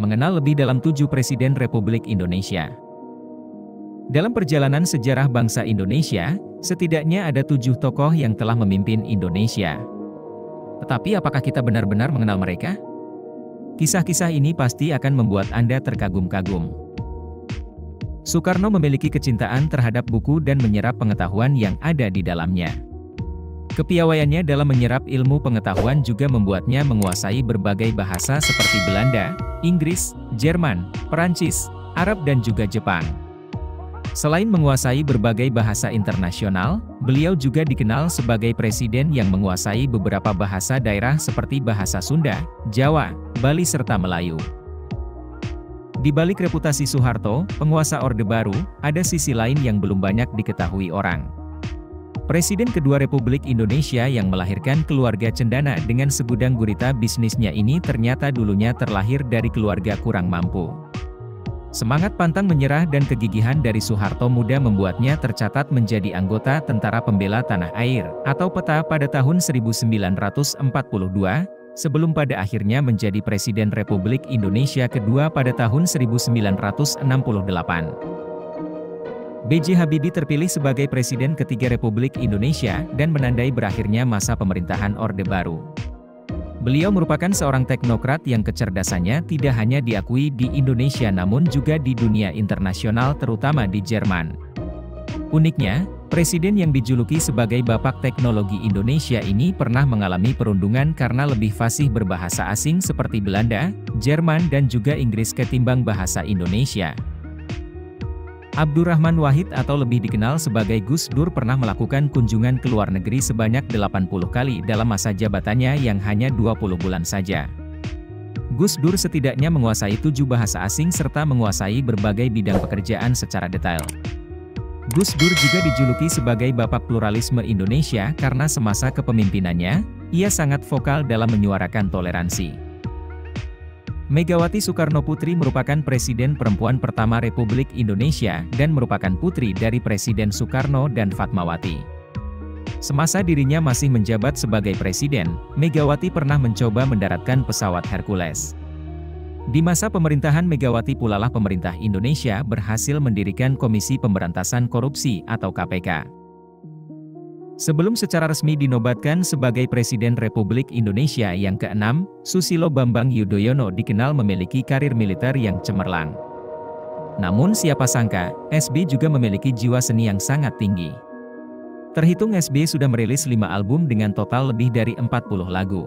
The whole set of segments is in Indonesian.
mengenal lebih dalam 7 Presiden Republik Indonesia. Dalam perjalanan sejarah bangsa Indonesia, setidaknya ada 7 tokoh yang telah memimpin Indonesia. Tetapi apakah kita benar-benar mengenal mereka? Kisah-kisah ini pasti akan membuat Anda terkagum-kagum. Soekarno memiliki kecintaan terhadap buku dan menyerap pengetahuan yang ada di dalamnya. Kepiawaiannya dalam menyerap ilmu pengetahuan juga membuatnya menguasai berbagai bahasa seperti Belanda, Inggris, Jerman, Perancis, Arab dan juga Jepang. Selain menguasai berbagai bahasa internasional, beliau juga dikenal sebagai presiden yang menguasai beberapa bahasa daerah seperti bahasa Sunda, Jawa, Bali serta Melayu. Di balik reputasi Soeharto, penguasa Orde Baru, ada sisi lain yang belum banyak diketahui orang. Presiden kedua Republik Indonesia yang melahirkan keluarga cendana dengan segudang gurita bisnisnya ini ternyata dulunya terlahir dari keluarga kurang mampu. Semangat pantang menyerah dan kegigihan dari Soeharto muda membuatnya tercatat menjadi anggota Tentara Pembela Tanah Air, atau PETA pada tahun 1942, sebelum pada akhirnya menjadi Presiden Republik Indonesia kedua pada tahun 1968. B.J. Habibie terpilih sebagai Presiden ketiga Republik Indonesia dan menandai berakhirnya masa pemerintahan Orde Baru. Beliau merupakan seorang teknokrat yang kecerdasannya tidak hanya diakui di Indonesia namun juga di dunia internasional terutama di Jerman. Uniknya, presiden yang dijuluki sebagai Bapak Teknologi Indonesia ini pernah mengalami perundungan karena lebih fasih berbahasa asing seperti Belanda, Jerman dan juga Inggris ketimbang bahasa Indonesia. Abdurrahman Wahid atau lebih dikenal sebagai Gus Dur pernah melakukan kunjungan ke luar negeri sebanyak 80 kali dalam masa jabatannya yang hanya 20 bulan saja. Gus Dur setidaknya menguasai 7 bahasa asing serta menguasai berbagai bidang pekerjaan secara detail. Gus Dur juga dijuluki sebagai Bapak Pluralisme Indonesia karena semasa kepemimpinannya, ia sangat vokal dalam menyuarakan toleransi. Megawati Soekarnoputri merupakan presiden perempuan pertama Republik Indonesia dan merupakan putri dari Presiden Soekarno dan Fatmawati. Semasa dirinya masih menjabat sebagai presiden, Megawati pernah mencoba mendaratkan pesawat Hercules. Di masa pemerintahan Megawati pulalah pemerintah Indonesia berhasil mendirikan Komisi Pemberantasan Korupsi atau KPK. Sebelum secara resmi dinobatkan sebagai Presiden Republik Indonesia yang ke-6, Susilo Bambang Yudhoyono dikenal memiliki karir militer yang cemerlang. Namun siapa sangka, SB juga memiliki jiwa seni yang sangat tinggi. Terhitung SB sudah merilis 5 album dengan total lebih dari 40 lagu.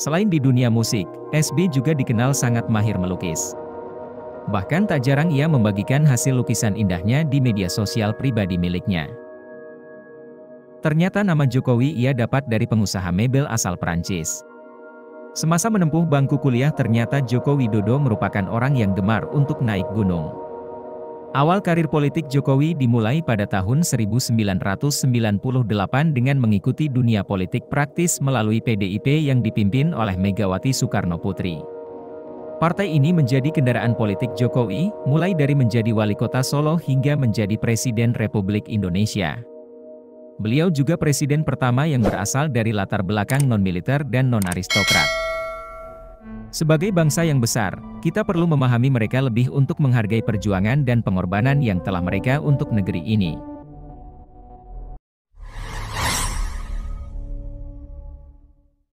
Selain di dunia musik, SB juga dikenal sangat mahir melukis. Bahkan tak jarang ia membagikan hasil lukisan indahnya di media sosial pribadi miliknya. Ternyata nama Jokowi ia dapat dari pengusaha mebel asal Perancis. Semasa menempuh bangku kuliah ternyata Joko Widodo merupakan orang yang gemar untuk naik gunung. Awal karir politik Jokowi dimulai pada tahun 1998 dengan mengikuti dunia politik praktis melalui PDIP yang dipimpin oleh Megawati Soekarnoputri. Partai ini menjadi kendaraan politik Jokowi, mulai dari menjadi wali kota Solo hingga menjadi Presiden Republik Indonesia. Beliau juga presiden pertama yang berasal dari latar belakang non-militer dan non-aristokrat. Sebagai bangsa yang besar, kita perlu memahami mereka lebih untuk menghargai perjuangan dan pengorbanan yang telah mereka untuk negeri ini.